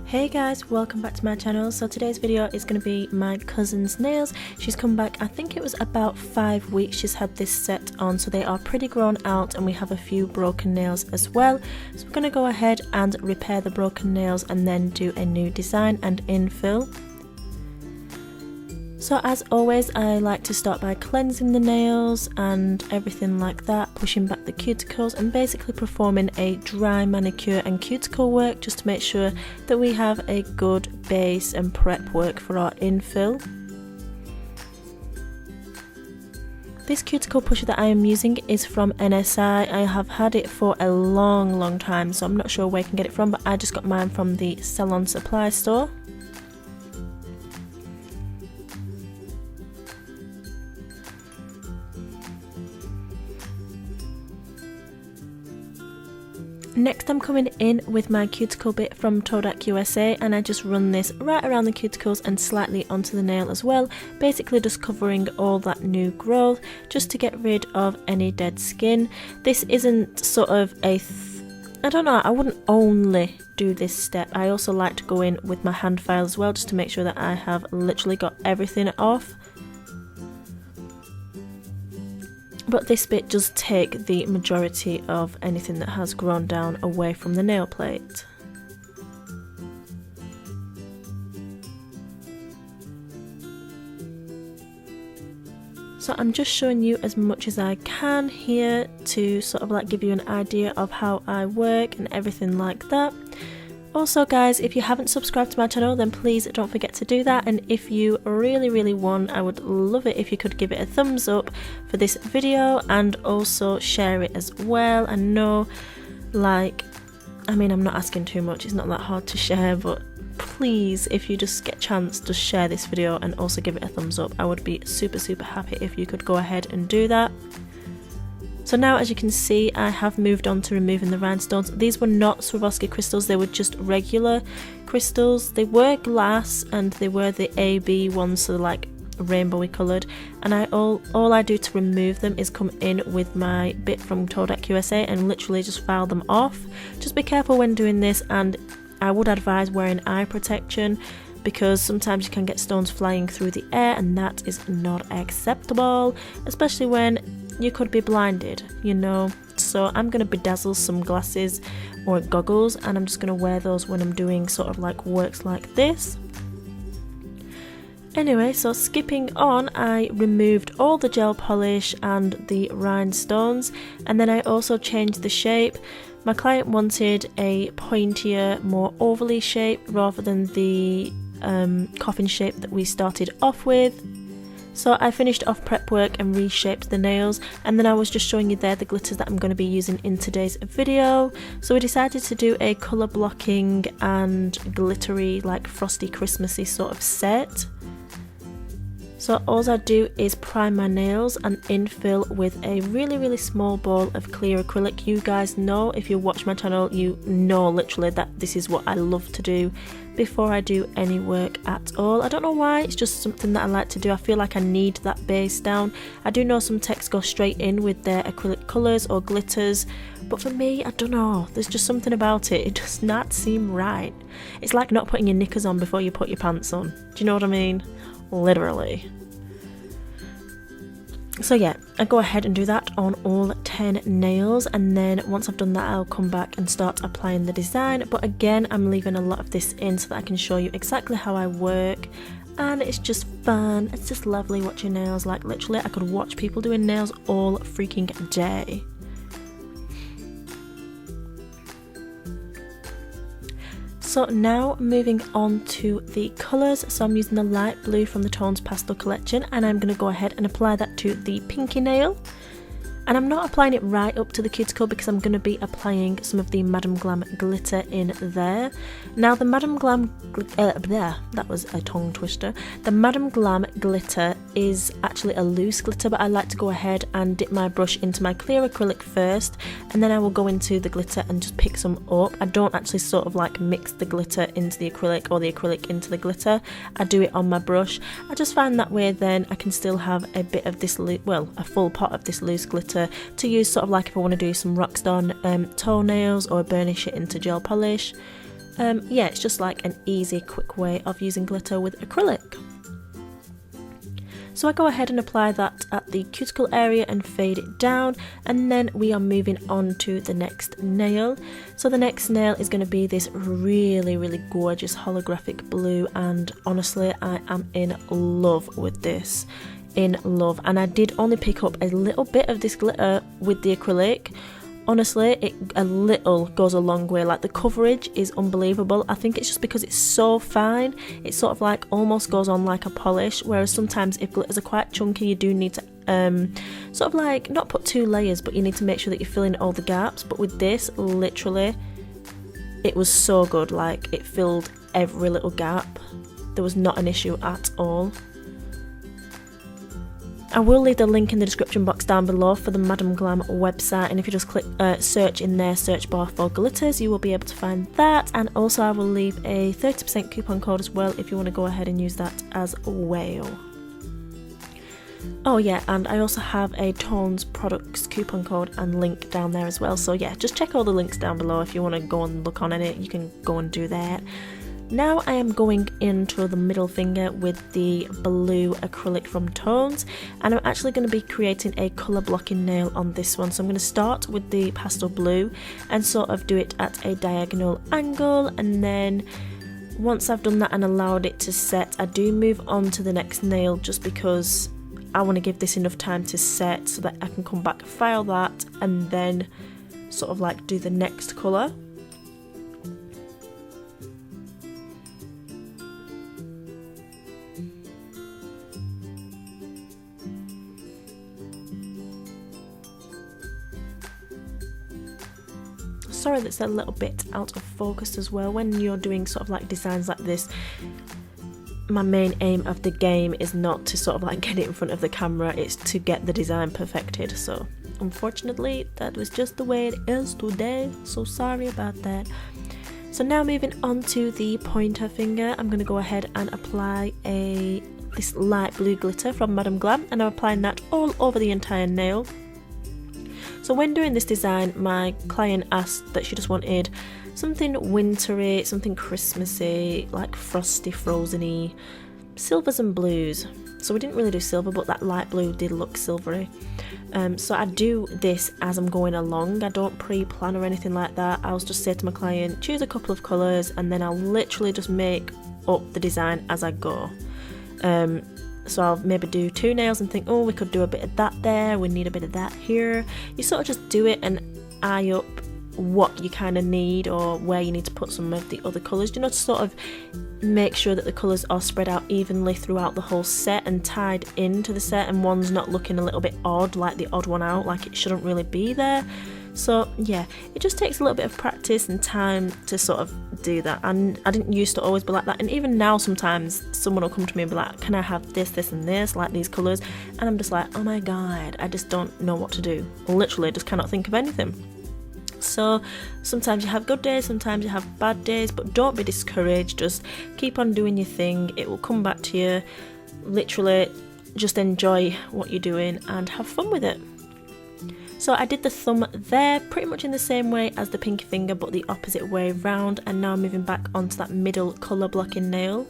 Hey guys, welcome back to my channel. So today's video is going to be my cousin's nails. She's come back, I think it was about 5 weeks she's had this set on, so they are pretty grown out and we have a few broken nails as well. So we're going to go ahead and repair the broken nails and then do a new design and infill. So as always, I like to start by cleansing the nails and everything like that, pushing back the cuticles and basically performing a dry manicure and cuticle work just to make sure that we have a good base and prep work for our infill. This cuticle pusher that I am using is from NSI. I have had it for a long time, so I'm not sure where I can get it from, but I just got mine from the salon supply store. Next I'm coming in with my cuticle bit from Todak USA and I just run this right around the cuticles and slightly onto the nail as well, basically just covering all that new growth just to get rid of any dead skin. This isn't sort of a I don't know, I wouldn't only do this step. I also like to go in with my hand file as well just to make sure that I have literally got everything off. But this bit does take the majority of anything that has grown down away from the nail plate. So I'm just showing you as much as I can here to sort of like give you an idea of how I work and everything like that. Also guys, if you haven't subscribed to my channel then please don't forget to do that, and if you really want, I would love it if you could give it a thumbs up for this video and also share it as well. I know, like, I mean, I'm not asking too much, it's not that hard to share, but please, if you just get a chance, just share this video and also give it a thumbs up. I would be super happy if you could go ahead and do that. So now, as you can see, I have moved on to removing the rhinestones. These were not Swarovski crystals, they were just regular crystals. They were glass and they were the AB ones, so like rainbowy coloured. And all I do to remove them is come in with my bit from Todak USA and literally just file them off. Just be careful when doing this, and I would advise wearing eye protection because sometimes you can get stones flying through the air and that is not acceptable, especially when you could be blinded, you know. So I'm going to bedazzle some glasses or goggles and I'm just going to wear those when I'm doing sort of like works like this. Anyway, so skipping on, I removed all the gel polish and the rhinestones, and then I also changed the shape. My client wanted a pointier, more ovally shape rather than the coffin shape that we started off with. So I finished off prep work and reshaped the nails, and then I was just showing you there the glitters that I'm going to be using in today's video. So we decided to do a colour blocking and glittery, like frosty Christmassy sort of set. So all I do is prime my nails and infill with a really small ball of clear acrylic. You guys know, if you watch my channel, you know literally that this is what I love to do before I do any work at all. I don't know why, it's just something that I like to do. I feel like I need that base down. I do know some techs go straight in with their acrylic colours or glitters, but for me, I don't know, there's just something about it. It does not seem right. It's like not putting your knickers on before you put your pants on. Do you know what I mean? Literally. So yeah, I go ahead and do that on all 10 nails, and then once I've done that I'll come back and start applying the design. But again, I'm leaving a lot of this in so that I can show you exactly how I work, and it's just fun. It's just lovely watching nails. Like literally I could watch people doing nails all freaking day. So now moving on to the colours, so I'm using the light blue from the Tones Pastel collection and I'm going to go ahead and apply that to the pinky nail. And I'm not applying it right up to the cuticle because I'm going to be applying some of the Madam Glam glitter in there. Now the Madam Glam, that was a tongue twister. The Madam Glam glitter is actually a loose glitter, but I like to go ahead and dip my brush into my clear acrylic first, and then I will go into the glitter and just pick some up. I don't actually sort of like mix the glitter into the acrylic or the acrylic into the glitter. I do it on my brush. I just find that way then I can still have a bit of this, well, a full pot of this loose glitter to use sort of like if I want to do some rock star toenails or burnish it into gel polish. yeah, it's just like an easy, quick way of using glitter with acrylic. So I go ahead and apply that at the cuticle area and fade it down, and then we are moving on to the next nail. So the next nail is going to be this really, really gorgeous holographic blue, and honestly I am in love with this. In love. And I did only pick up a little bit of this glitter with the acrylic. Honestly, a little goes a long way. Like, the coverage is unbelievable. I think it's just because it's so fine, it sort of like almost goes on like a polish, whereas sometimes if glitters are quite chunky, you do need to sort of like not put 2 layers, but you need to make sure that you're filling all the gaps. But with this, literally, it was so good. Like, it filled every little gap. There was not an issue at all. I will leave the link in the description box down below for the Madam Glam website, and if you just click search in their search bar for glitters, you will be able to find that. And also I will leave a 30% coupon code as well if you want to go ahead and use that as well. Oh yeah, and I also have a Tones products coupon code and link down there as well. So yeah, just check all the links down below. If you want to go and look on it, you can go and do that. Now I am going into the middle finger with the blue acrylic from Tones, and I'm actually going to be creating a colour blocking nail on this one. So I'm going to start with the pastel blue and sort of do it at a diagonal angle, and then once I've done that and allowed it to set, I do move on to the next nail just because I want to give this enough time to set so that I can come back, file that, and then sort of like do the next colour. Sorry that's a little bit out of focus as well. When you're doing sort of like designs like this, my main aim of the game is not to sort of like get it in front of the camera, it's to get the design perfected. So unfortunately that was just the way it is today, so sorry about that. So now moving on to the pointer finger, I'm going to go ahead and apply this light blue glitter from Madam Glam, and I'm applying that all over the entire nail. So when doing this design, my client asked that she just wanted something wintry, something Christmassy, like frosty, frozen-y, silvers and blues. So we didn't really do silver, but that light blue did look silvery. So I do this as I'm going along. I don't pre-plan or anything like that. I'll just say to my client, choose a couple of colours, and then I'll literally just make up the design as I go. So I'll maybe do 2 nails and think, oh, we could do a bit of that there, we need a bit of that here. You sort of just do it and eye up what you kind of need or where you need to put some of the other colours, you know, to sort of make sure that the colours are spread out evenly throughout the whole set and tied into the set, and one's not looking a little bit odd, like the odd one out, like it shouldn't really be there. So yeah, it just takes a little bit of practice and time to sort of do that, and I didn't used to always be like that, and even now sometimes someone will come to me and be like, can I have this, this and this, like these colours, and I'm just like, oh my god, I just don't know what to do. Literally just cannot think of anything. So sometimes you have good days, sometimes you have bad days, but don't be discouraged, just keep on doing your thing, it will come back to you. Literally just enjoy what you're doing and have fun with it. So I did the thumb there pretty much in the same way as the pinky finger, but the opposite way round, and now moving back onto that middle colour blocking nail.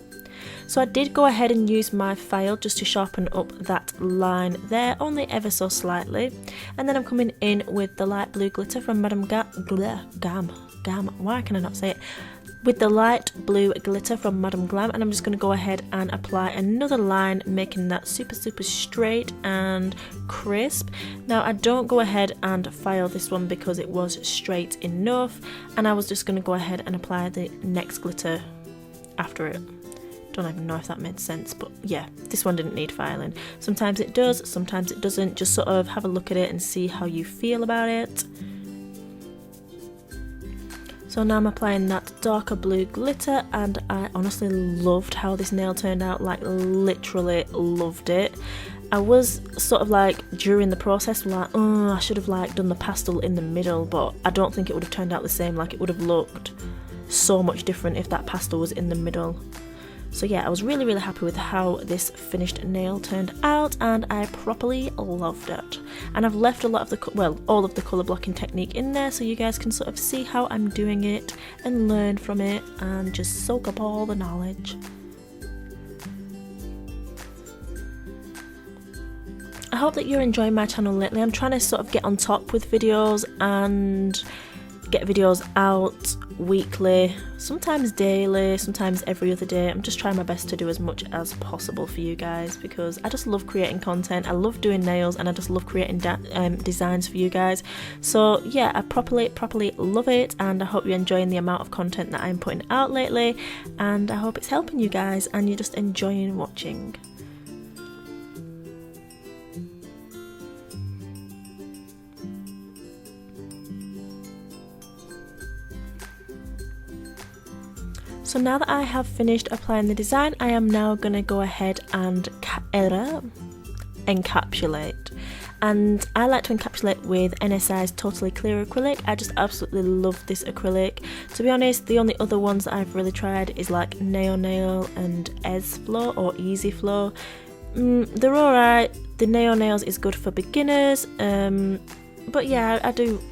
So I did go ahead and use my file just to sharpen up that line there, only ever so slightly, and then I'm coming in with the light blue glitter from Madam Glam, why can I not say it? With the light blue glitter from Madam Glam, and I'm just going to go ahead and apply another line, making that super straight and crisp. Now I don't go ahead and file this one because it was straight enough, and I was just going to go ahead and apply the next glitter after it. Don't even know if that made sense, but yeah, this one didn't need filing. Sometimes it does, sometimes it doesn't. Just sort of have a look at it and see how you feel about it. So now I'm applying that darker blue glitter, and I honestly loved how this nail turned out, like literally loved it. I was sort of like during the process like, oh, I should have like done the pastel in the middle, but I don't think it would have turned out the same. Like, it would have looked so much different if that pastel was in the middle. So yeah, I was really happy with how this finished nail turned out, and I properly loved it. And I've left a lot of the, all of the colour blocking technique in there, so you guys can sort of see how I'm doing it and learn from it and just soak up all the knowledge. I hope that you're enjoying my channel lately. I'm trying to sort of get on top with videos and get videos out weekly, sometimes daily, sometimes every other day. I'm just trying my best to do as much as possible for you guys, because I just love creating content. I love doing nails, and I just love creating designs for you guys. So yeah, I properly love it, and I hope you're enjoying the amount of content that I'm putting out lately, and I hope it's helping you guys and you're just enjoying watching. So now that I have finished applying the design, I am now going to go ahead and encapsulate. And I like to encapsulate with NSI's Totally Clear acrylic. I just absolutely love this acrylic. To be honest, the only other ones that I've really tried is like Neo Nail and Flow or Easy Flow. They're alright. The Neo Nails is good for beginners. But yeah,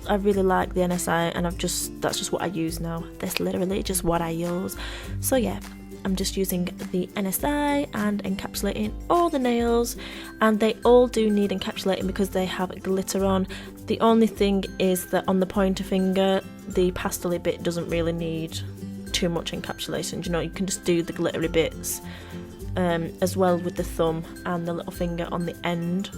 I really like the NSI, and that's just what I use now. That's literally just what I use. So yeah, I'm just using the NSI and encapsulating all the nails, and they all do need encapsulating because they have glitter on. The only thing is that on the pointer finger, the pastel bit doesn't really need too much encapsulation. You know, you can just do the glittery bits. As well with the thumb and the little finger on the end,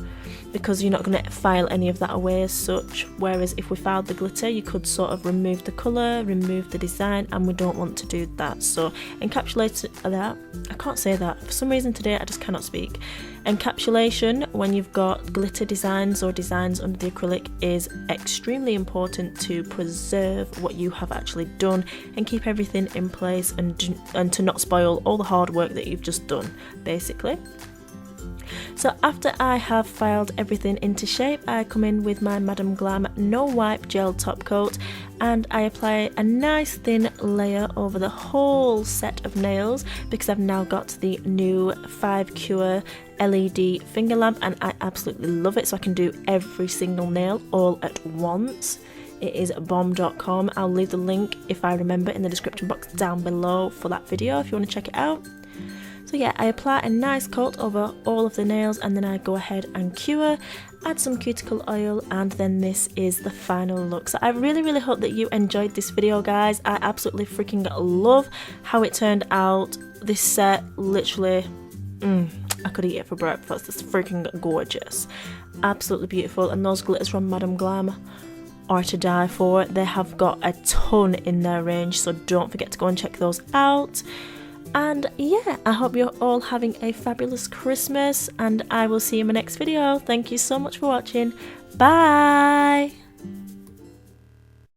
because you're not going to file any of that away as such. Whereas if we filed the glitter, you could sort of remove the colour, remove the design, and we don't want to do that. So encapsulate that, I can't say that for some reason today, I just cannot speak. Encapsulation when you've got glitter designs or designs under the acrylic is extremely important to preserve what you have actually done and keep everything in place, and to not spoil all the hard work that you've just done, basically. So after I have filed everything into shape, I come in with my Madam Glam No Wipe Gel Topcoat, and I apply a nice thin layer over the whole set of nails, because I've now got the new 5 Cure LED finger lamp, and I absolutely love it, so I can do every single nail all at once. It is bomb.com. I'll leave the link, if I remember, in the description box down below for that video if you want to check it out. So yeah, I apply a nice coat over all of the nails, and then I go ahead and cure, add some cuticle oil, and then this is the final look. So I really hope that you enjoyed this video, guys. I absolutely freaking love how it turned out. This set, literally, I could eat it for breakfast. It's freaking gorgeous. Absolutely beautiful. And those glitters from Madam Glam are to die for. They have got a ton in their range, so don't forget to go and check those out. And yeah, I hope you're all having a fabulous Christmas, and I will see you in my next video. Thank you so much for watching. Bye!